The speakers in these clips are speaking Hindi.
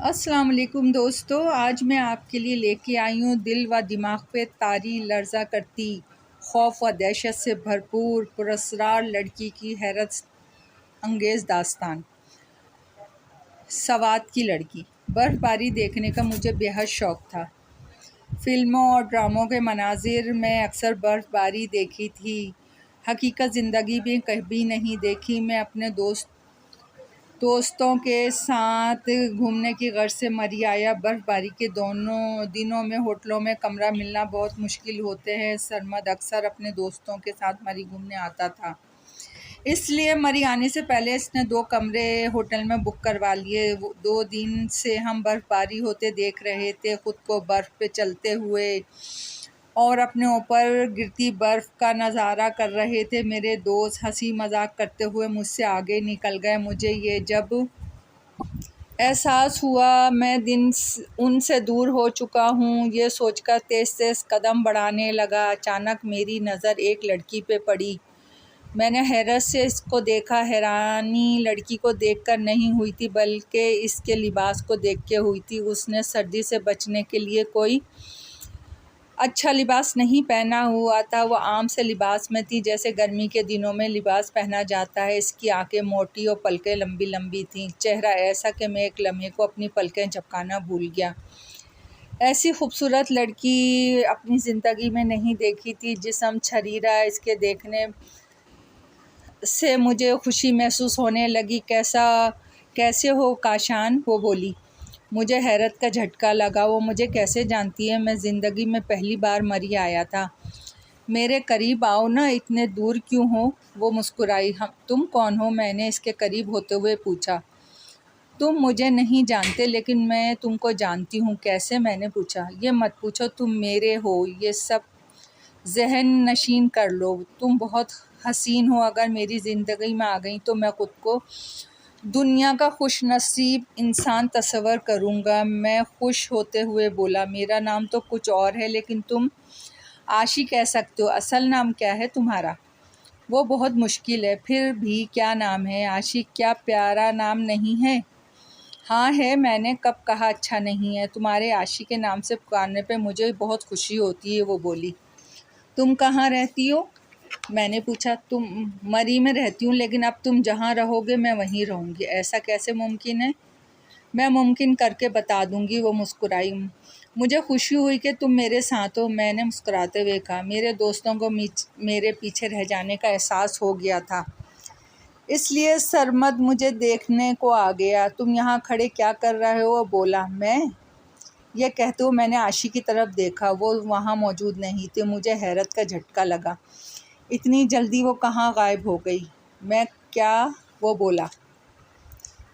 अस्सलाम वालेकुम दोस्तों, आज मैं आपके लिए लेके आई हूँ दिल व दिमाग पे तारी लर्ज़ा करती, खौफ व दहशत से भरपूर पुरस्रार लड़की की हैरत अंगेज़ दास्तान। सवात की लड़की। बर्फ़बारी देखने का मुझे बेहद शौक़ था। फ़िल्मों और ड्रामों के मनाज़िर में अक्सर बर्फ़बारी देखी थी, हकीकत ज़िंदगी में कभी नहीं देखी। मैं अपने दोस्तों के साथ घूमने की गर्ज से मरी आया। बर्फ़बारी के दोनों दिनों में होटलों में कमरा मिलना बहुत मुश्किल होते हैं। सरमद अक्सर अपने दोस्तों के साथ मरी घूमने आता था, इसलिए मरी आने से पहले इसने 2 कमरे होटल में बुक करवा लिए। 2 दिन से हम बर्फ़बारी होते देख रहे थे, ख़ुद को बर्फ़ पे चलते हुए और अपने ऊपर गिरती बर्फ़ का नज़ारा कर रहे थे। मेरे दोस्त हंसी मजाक करते हुए मुझसे आगे निकल गए। मुझे ये जब एहसास हुआ मैं उनसे दूर हो चुका हूँ, ये सोचकर तेज़-तेज़ कदम बढ़ाने लगा। अचानक मेरी नज़र एक लड़की पे पड़ी। मैंने हैरत से इसको देखा। हैरानी लड़की को देखकर नहीं हुई थी, बल्कि इसके लिबास को देख के हुई थी। उसने सर्दी से बचने के लिए कोई अच्छा लिबास नहीं पहना हुआ था। वो आम से लिबास में थी, जैसे गर्मी के दिनों में लिबास पहना जाता है। इसकी आंखें मोटी और पलकें लंबी लंबी थीं। चेहरा ऐसा कि मैं एक लम्हे को अपनी पलकें झपकाना भूल गया। ऐसी खूबसूरत लड़की अपनी ज़िंदगी में नहीं देखी थी। जिस्म छरीरा, इसके देखने से मुझे खुशी महसूस होने लगी। कैसे हो काशान? वो बोली। मुझे हैरत का झटका लगा। वो मुझे कैसे जानती है? मैं ज़िंदगी में पहली बार मरी आया था। मेरे करीब आओ ना, इतने दूर क्यों हो? वो मुस्कुराई। तुम कौन हो? मैंने इसके करीब होते हुए पूछा। तुम मुझे नहीं जानते, लेकिन मैं तुमको जानती हूँ। कैसे? मैंने पूछा। ये मत पूछो, तुम मेरे हो, ये सब ज़हन नशीन कर लो। तुम बहुत हसीन हो। अगर मेरी ज़िंदगी में आ गई तो मैं ख़ुद को दुनिया का खुशनसीब इंसान तस्वर करूँगा। मैं खुश होते हुए बोला, मेरा नाम तो कुछ और है, लेकिन तुम आशी कह सकते हो। असल नाम क्या है तुम्हारा? वो बहुत मुश्किल है। फिर भी क्या नाम है? आशिक क्या प्यारा नाम नहीं है? हाँ है। मैंने कब कहा अच्छा नहीं है? तुम्हारे आशिक के नाम से पुकारने पे मुझे बहुत खुशी होती है, वो बोली। तुम कहाँ रहती हो? मैंने पूछा। तुम मरी में रहती हूँ, लेकिन अब तुम जहाँ रहोगे मैं वहीं रहूँगी। ऐसा कैसे मुमकिन है? मैं मुमकिन करके बता दूँगी, वो मुस्कुराई। मुझे खुशी हुई कि तुम मेरे साथ हो, मैंने मुस्कुराते हुए कहा। मेरे दोस्तों को मेरे पीछे रह जाने का एहसास हो गया था, इसलिए सरमद मुझे देखने को आ गया। तुम यहाँ खड़े क्या कर रहे हो? वो बोला। मैं? यह कहते हुए मैंने आशी की तरफ देखा। वो वहाँ मौजूद नहीं थे। मुझे हैरत का झटका लगा। इतनी जल्दी वो कहाँ गायब हो गई? मैं क्या? वो बोला।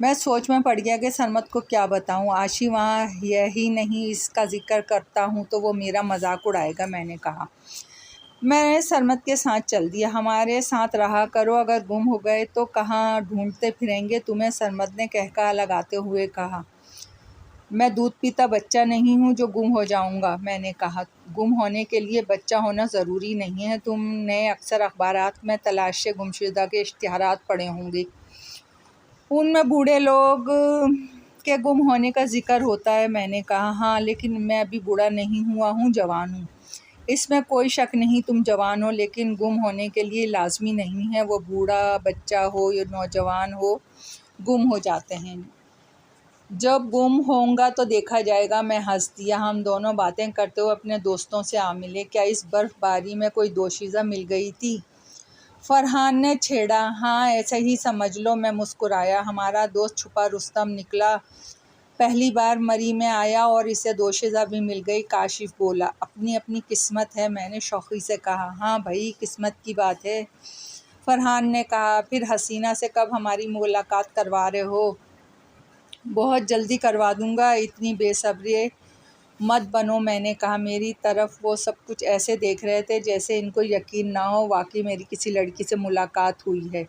मैं सोच में पड़ गया कि सरमद को क्या बताऊं। आशी वहाँ यही नहीं, इसका जिक्र करता हूँ तो वो मेरा मजाक उड़ाएगा। मैंने कहा। मैंने सरमद के साथ चल दिया। हमारे साथ रहा करो, अगर गुम हो गए तो कहाँ ढूंढते फिरेंगे तुम्हें? सरमद ने कहका लगाते हुए कहा। मैं दूध पीता बच्चा नहीं हूँ जो गुम हो जाऊँगा। मैंने कहा। गुम होने के लिए बच्चा होना ज़रूरी नहीं है। तुमने अक्सर अखबारात में तलाश गुमशुदा के इश्तिहारात पढ़े होंगे। उनमें बूढ़े लोग के गुम होने का जिक्र होता है। मैंने कहा। हाँ, लेकिन मैं अभी बूढ़ा नहीं हुआ हूँ, जवान हूँ। इसमें कोई शक नहीं, तुम जवान हो, लेकिन गुम होने के लिए लाजमी नहीं है वो बूढ़ा, बच्चा हो या नौजवान हो, गुम हो जाते हैं। जब गुम होऊंगा तो देखा जाएगा। मैं हंस दिया। हम दोनों बातें करते हुए अपने दोस्तों से आ मिले। क्या इस बर्फ़बारी में कोई दोशीज़ा मिल गई थी? फरहान ने छेड़ा। हाँ, ऐसा ही समझ लो। मैं मुस्कुराया। हमारा दोस्त छुपा रुस्तम निकला। पहली बार मरी में आया और इसे दोशीज़ा भी मिल गई। काशिफ बोला। अपनी अपनी किस्मत है। मैंने शौक़ी से कहा। हाँ भाई, किस्मत की बात है, फरहान ने कहा। फिर हसीना से कब हमारी मुलाकात करवा रहे हो? बहुत जल्दी करवा दूँगा, इतनी बेसब्री मत बनो। मैंने कहा। मेरी तरफ वो सब कुछ ऐसे देख रहे थे जैसे इनको यकीन ना हो वाकई मेरी किसी लड़की से मुलाकात हुई है।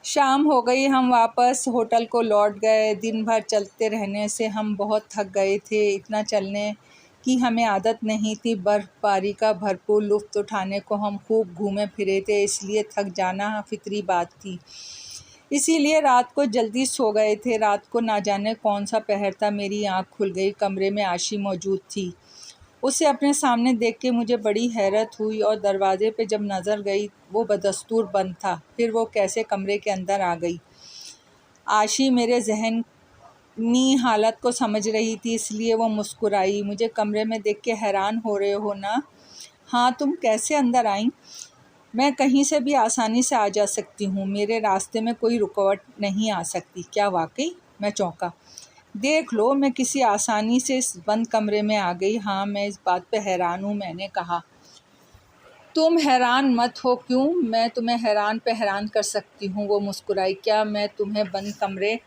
शाम हो गई। हम वापस होटल को लौट गए। दिन भर चलते रहने से हम बहुत थक गए थे। इतना चलने की हमें आदत नहीं थी। बर्फ़बारी का भरपूर लुत्फ़ उठाने को हम खूब घूमे फिरे थे, इसलिए थक जाना फितरी बात थी। इसीलिए रात को जल्दी सो गए थे। रात को ना जाने कौन सा पहर था, मेरी आँख खुल गई। कमरे में आशी मौजूद थी। उसे अपने सामने देख के मुझे बड़ी हैरत हुई और दरवाजे पे जब नज़र गई वो बदस्तूर बंद था। फिर वो कैसे कमरे के अंदर आ गई। आशी मेरे जहनी हालत को समझ रही थी, इसलिए वो मुस्कुराई। मुझे कमरे में देख के हैरान हो रहे हो ना? हाँ, तुम कैसे अंदर आई? मैं कहीं से भी आसानी से आ जा सकती हूँ, मेरे रास्ते में कोई रुकावट नहीं आ सकती। क्या वाकई? मैं चौंका। देख लो, मैं किसी आसानी से इस बंद कमरे में आ गई। हाँ, मैं इस बात पे हैरान हूँ, मैंने कहा। तुम हैरान मत हो। क्यों? मैं तुम्हें हैरान पे हैरान कर सकती हूँ, वो मुस्कुराई। क्या मैं तुम्हें बंद कमरे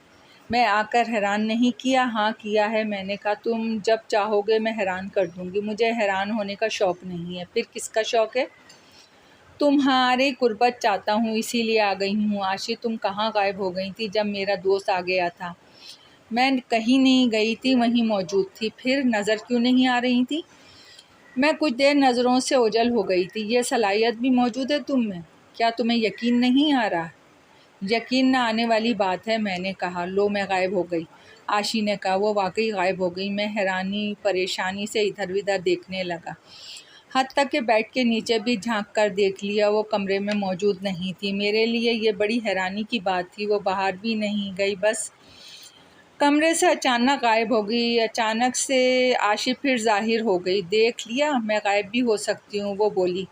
में आकर हैरान नहीं किया? हाँ किया है, मैंने कहा। तुम जब चाहोगे मैं हैरान कर दूँगी। मुझे हैरान होने का शौक़ नहीं है। फिर किसका शौक़ है? तुम्हारी कुर्बत चाहता हूँ, इसीलिए आ गई हूँ। आशी, तुम कहाँ गायब हो गई थी जब मेरा दोस्त आ गया था? मैं कहीं नहीं गई थी, वहीं मौजूद थी। फिर नज़र क्यों नहीं आ रही थी? मैं कुछ देर नज़रों से ओझल हो गई थी। ये सलाहियत भी मौजूद है तुम में? क्या तुम्हें यकीन नहीं आ रहा? यकीन न आने वाली बात है, मैंने कहा। लो, मैं गायब हो गई, आशी ने कहा। वो वाकई गायब हो गई। मैं हैरानी परेशानी से इधर उधर देखने लगा। हद तक के बेड के नीचे भी झांक कर देख लिया, वो कमरे में मौजूद नहीं थी। मेरे लिए ये बड़ी हैरानी की बात थी। वो बाहर भी नहीं गई, बस कमरे से अचानक गायब हो गई। अचानक से आशी फिर ज़ाहिर हो गई। देख लिया, मैं गायब भी हो सकती हूँ, वो बोली।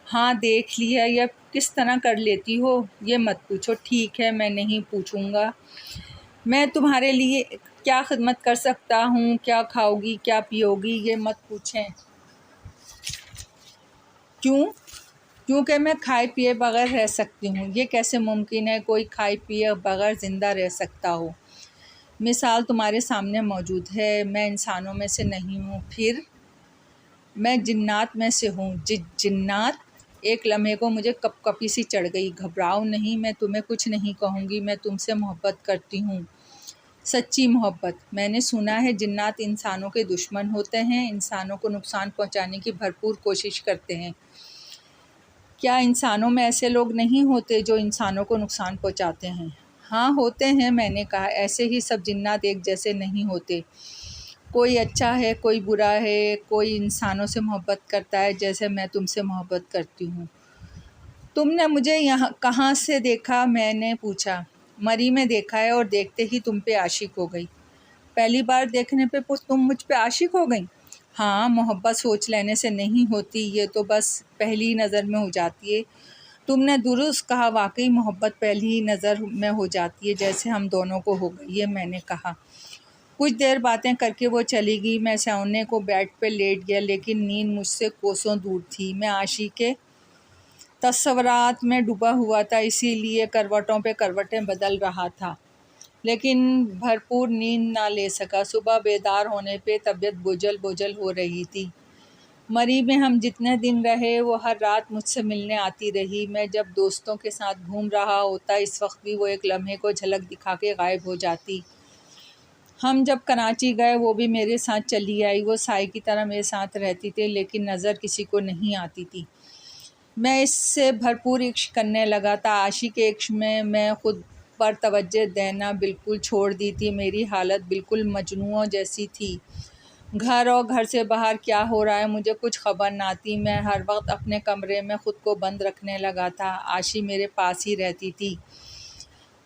हाँ, देख लिया। यह किस तरह कर लेती हो? ये मत पूछो। ठीक है, मैं नहीं पूछूंगा। मैं तुम्हारे लिए क्या खिदमत कर सकता हूँ? क्या खाओगी, क्या पियोगी? ये मत पूछें। क्यों? क्योंकि मैं खाए पिए बगैर रह सकती हूँ। ये कैसे मुमकिन है कोई खाए पिए बगैर ज़िंदा रह सकता हो? मिसाल तुम्हारे सामने मौजूद है। मैं इंसानों में से नहीं हूँ। फिर? मैं जिन्नात में से हूँ। जिन्नात? एक लम्हे को मुझे कपकपी सी चढ़ गई। घबराओ नहीं, मैं तुम्हें कुछ नहीं कहूँगी। मैं तुमसे मोहब्बत करती हूँ, सच्ची मोहब्बत। मैंने सुना है जिन्नात इंसानों के दुश्मन होते हैं, इंसानों को नुकसान पहुँचाने की भरपूर कोशिश करते हैं। क्या इंसानों में ऐसे लोग नहीं होते जो इंसानों को नुकसान पहुँचाते हैं? हाँ, होते हैं, मैंने कहा। ऐसे ही सब जिन्नात एक जैसे नहीं होते। कोई अच्छा है, कोई बुरा है। कोई इंसानों से मोहब्बत करता है जैसे मैं तुमसे मोहब्बत करती हूँ। तुमने मुझे यहाँ कहाँ से देखा? मैंने पूछा। मरी में देखा है और देखते ही तुम पे आशिक हो गई। पहली बार देखने पे तुम मुझ पे आशिक हो गई? हाँ, मोहब्बत सोच लेने से नहीं होती, ये तो बस पहली नज़र में हो जाती है। तुमने दुरुस्त कहा, वाकई मोहब्बत पहली ही नज़र में हो जाती है, जैसे हम दोनों को हो गई है, मैंने कहा। कुछ देर बातें करके वो चली गई। मैं सोने को बेड पे लेट गया, लेकिन नींद मुझसे कोसों दूर थी। मैं आशी के तस्वरात में डूबा हुआ था, इसीलिए करवटों पे करवटें बदल रहा था, लेकिन भरपूर नींद ना ले सका। सुबह बेदार होने पे तबीयत बोझल बोझल हो रही थी। मरी में हम जितने दिन रहे, वो हर रात मुझसे मिलने आती रही। मैं जब दोस्तों के साथ घूम रहा होता, इस वक्त भी वो एक लम्हे को झलक दिखा के गायब हो जाती। हम जब कराची गए, वो भी मेरे साथ चली आई। वो साई की तरह मेरे साथ रहती थी, लेकिन नज़र किसी को नहीं आती थी। मैं इससे भरपूर इश्क करने लगा था। आशी के इश्क में मैं खुद पर तवज्जो देना बिल्कुल छोड़ दी थी। मेरी हालत बिल्कुल मजनूओं जैसी थी। घर और घर से बाहर क्या हो रहा है मुझे कुछ खबर ना थी। मैं हर वक्त अपने कमरे में ख़ुद को बंद रखने लगा था। आशी मेरे पास ही रहती थी।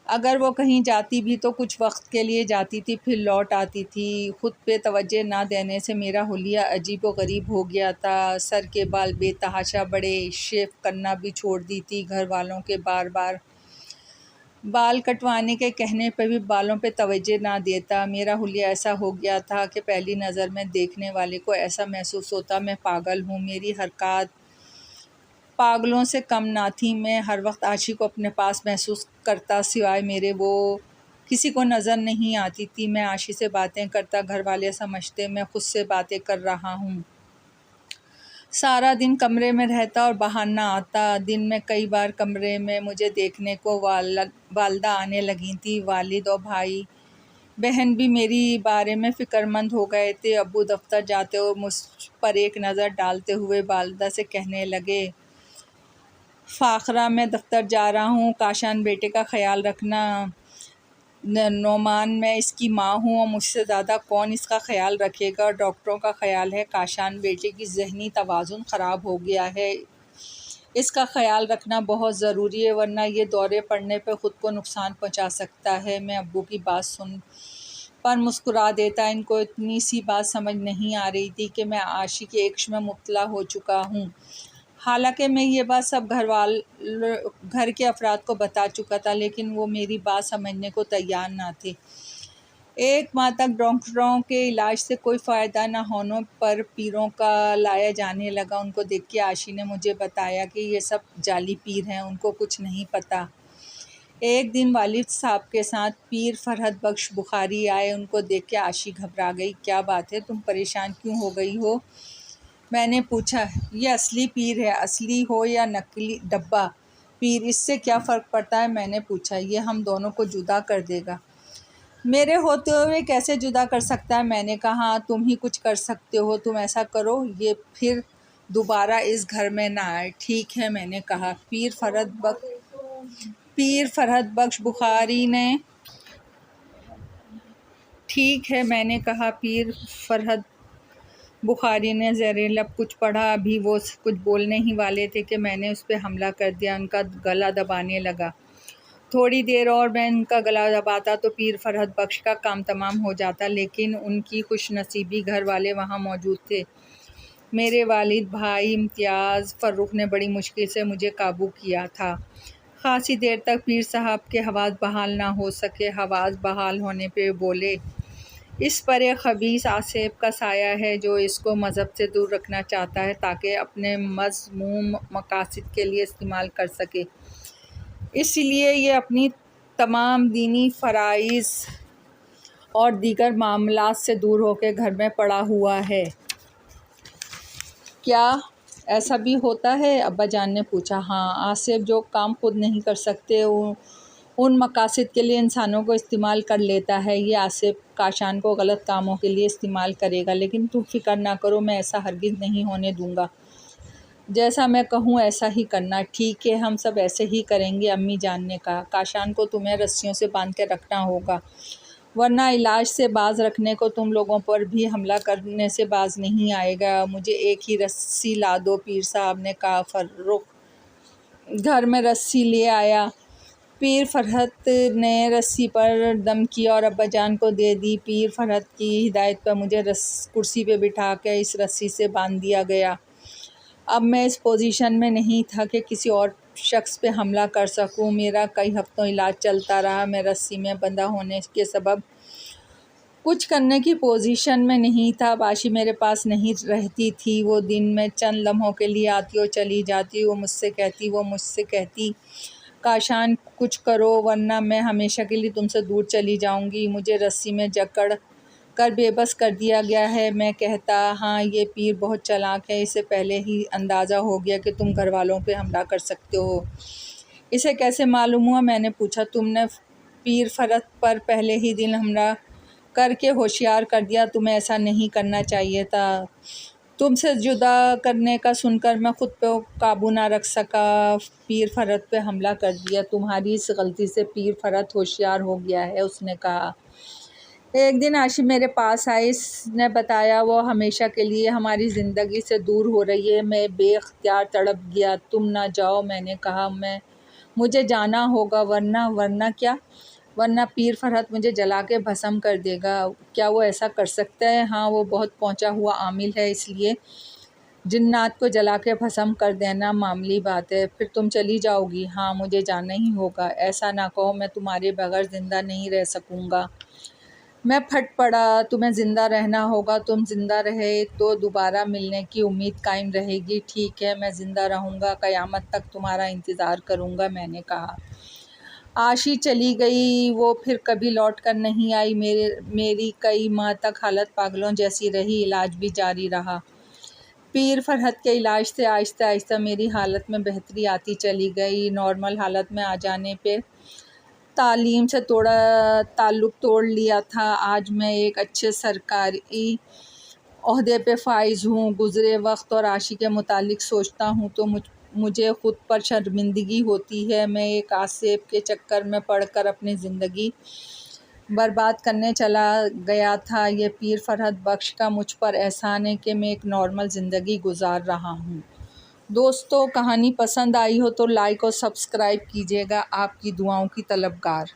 अगर वो कहीं जाती भी तो कुछ वक्त के लिए जाती थी, फिर लौट आती थी। ख़ुद पे तवज्जो ना देने से मेरा हुलिया अजीब व गरीब हो गया था। सर के बाल बेतहाशा बड़े, शेव करना भी छोड़ दी थी। घर वालों के बार बार बाल कटवाने के कहने पर भी बालों पे तवज्जो ना देता। मेरा हुलिया ऐसा हो गया था कि पहली नज़र में देखने वाले को ऐसा महसूस होता मैं पागल हूँ। मेरी हरकत पागलों से कम ना थी। मैं हर वक्त आशी को अपने पास महसूस करता, सिवाय मेरे वो किसी को नज़र नहीं आती थी। मैं आशी से बातें करता, घर वाले समझते मैं खुद से बातें कर रहा हूँ। सारा दिन कमरे में रहता और बाहर ना आता। दिन में कई बार कमरे में मुझे देखने को वालदा आने लगी थी। वालिद और भाई बहन भी मेरी बारे में फ़िक्रमंद हो गए थे। अब्बू दफ्तर जाते हुए मुझ पर एक नज़र डालते हुए वालदा से कहने लगे, फ़ाखरा, मैं दफ्तर जा रहा हूँ। काशान, बेटे का ख्याल रखना। नोमान, मैं इसकी माँ हूँ और मुझसे ज़्यादा कौन इसका ख्याल रखेगा। डॉक्टरों का ख्याल है। काशान, बेटे की ज़हनी तवाज़ुन ख़राब हो गया है, इसका ख्याल रखना बहुत ज़रूरी है, वरना ये दौरे पड़ने पर ख़ुद को नुकसान पहुँचा सकता है। मैं अब्बू की बात सुन पर मुस्कुरा देता। इनको इतनी सी बात समझ नहीं आ रही थी कि मैं आशिक इश्क में मुब्तला हो चुका हूँ। हालांकि मैं ये बात सब घर के अफराद को बता चुका था, लेकिन वो मेरी बात समझने को तैयार ना थे। एक माह तक डॉक्टरों के इलाज से कोई फ़ायदा न होने पर पीरों का लाया जाने लगा। उनको देख के आशी ने मुझे बताया कि ये सब जाली पीर हैं, उनको कुछ नहीं पता। एक दिन वालिद साहब के साथ पीर फरहद बख्श बुखारी आए। उनको देख के आशी घबरा गई। क्या बात है, तुम परेशान क्यों हो गई हो? मैंने पूछा। ये असली पीर है, असली हो या नकली डब्बा पीर, इससे क्या फ़र्क पड़ता है? मैंने पूछा। ये हम दोनों को जुदा कर देगा। मेरे होते हुए कैसे जुदा कर सकता है? मैंने कहा। तुम ही कुछ कर सकते हो, तुम ऐसा करो ये फिर दोबारा इस घर में ना आए। ठीक है, मैंने कहा। पीर फरहद बख्श बुखारी ने ठीक है, मैंने कहा। पीर फरहद बुखारी ने ज़ेरे लब कुछ पढ़ा। अभी वो कुछ बोलने ही वाले थे कि मैंने उस पर हमला कर दिया। उनका गला दबाने लगा। थोड़ी देर और मैं उनका गला दबाता तो पीर फरहद बख्श का काम तमाम हो जाता, लेकिन उनकी खुशनसीबी घर वाले वहाँ मौजूद थे। मेरे वालिद भाई इम्तियाज़ फ़र्रुख ने बड़ी मुश्किल से मुझे काबू किया था। ख़ासी देर तक पीर साहब के हवास बहाल ना हो सके। हवास बहाल होने पे बोले, इस पर एक खबीस आसिफ का साया है जो इसको मज़हब से दूर रखना चाहता है ताकि अपने मज़मूम मकासद के लिए इस्तेमाल कर सके। इसलिए ये अपनी तमाम दीनी फ़राइज़ और दीगर मामलात से दूर होकर घर में पड़ा हुआ है। क्या ऐसा भी होता है? अब्बा जान ने पूछा। हाँ, आसिफ जो काम खुद नहीं कर सकते उन मकासद के लिए इंसानों को इस्तेमाल कर लेता है। ये आसिफ काशान को गलत कामों के लिए इस्तेमाल करेगा, लेकिन तुम फ़िक्र ना करो, मैं ऐसा हरगिज़ नहीं होने दूँगा। जैसा मैं कहूँ ऐसा ही करना। ठीक है, हम सब ऐसे ही करेंगे, अम्मी जान ने कहा। काशान को तुम्हें रस्सियों से बांध के रखना होगा, वरना इलाज से बाज रखने को तुम लोगों पर भी हमला करने से बाज नहीं आएगा। मुझे एक ही रस्सी ला दो, पीर साहब ने कहा। फ़र्रुख घर में रस्सी ले आया। पीर फरहद ने रस्सी पर दम किया और अब्बा जान को दे दी। पीर फरहद की हिदायत पर मुझे कुर्सी पे बिठा के इस रस्सी से बांध दिया गया। अब मैं इस पोजीशन में नहीं था कि किसी और शख्स पे हमला कर सकूं। मेरा कई हफ्तों इलाज चलता रहा। मैं रस्सी में बंधा होने के सबब कुछ करने की पोजीशन में नहीं था। बाशी मेरे पास नहीं रहती थी। वो दिन में चंद लम्हों के लिए आती और चली जाती। वो मुझसे कहती काशान कुछ करो, वरना मैं हमेशा के लिए तुमसे दूर चली जाऊंगी। मुझे रस्सी में जकड़ कर बेबस कर दिया गया है। मैं कहता, हाँ ये पीर बहुत चालाक है, इसे पहले ही अंदाज़ा हो गया कि तुम घर वालों पे हमला कर सकते हो। इसे कैसे मालूम हुआ? मैंने पूछा। तुमने पीर फरहद पर पहले ही दिन हमला करके होशियार कर दिया। तुम्हें ऐसा नहीं करना चाहिए था। तुमसे जुदा करने का सुनकर मैं ख़ुद पे काबू ना रख सका, पीर फरहद पे हमला कर दिया। तुम्हारी इस गलती से पीर फरहद होशियार हो गया है, उसने कहा। एक दिन आशी मेरे पास आई। इसने बताया वो हमेशा के लिए हमारी ज़िंदगी से दूर हो रही है। मैं बेख्तियार तड़प गया। तुम ना जाओ, मैंने कहा। मुझे जाना होगा, वरना क्या? वरना पीर फरहद मुझे जला के भस्म कर देगा। क्या वो ऐसा कर सकता है? हाँ, वो बहुत पहुंचा हुआ आमिल है, इसलिए जिन्नात को जला के भस्म कर देना मामूली बात है। फिर तुम चली जाओगी? हाँ, मुझे जाना ही होगा। ऐसा ना कहो, मैं तुम्हारे बगैर ज़िंदा नहीं रह सकूँगा। मैं फट पड़ा। तुम्हें ज़िंदा रहना होगा। तुम ज़िंदा रहे तो दोबारा मिलने की उम्मीद कायम रहेगी। ठीक है, मैं ज़िंदा रहूँगा, क़यामत तक तुम्हारा इंतज़ार करूँगा, मैंने कहा। आशी चली गई। वो फिर कभी लौट कर नहीं आई। मेरी कई माह तक हालत पागलों जैसी रही। इलाज भी जारी रहा। पीर फरहद के इलाज से आहिस्ता आहिस्ता मेरी हालत में बेहतरी आती चली गई। नॉर्मल हालत में आ जाने पे तालीम से ताल्लुक़ तोड़ लिया था। आज मैं एक अच्छे सरकारी ओहदे पे फाइज़ हूँ। गुज़रे वक्त और आशी के मुतालिक सोचता हूँ तो मुझे ख़ुद पर शर्मिंदगी होती है। मैं एक आसेब के चक्कर में पड़कर अपनी ज़िंदगी बर्बाद करने चला गया था। ये पीर फरहत बख्श का मुझ पर एहसान है कि मैं एक नॉर्मल ज़िंदगी गुजार रहा हूँ। दोस्तों, कहानी पसंद आई हो तो लाइक और सब्सक्राइब कीजिएगा। आपकी दुआओं की तलबगार।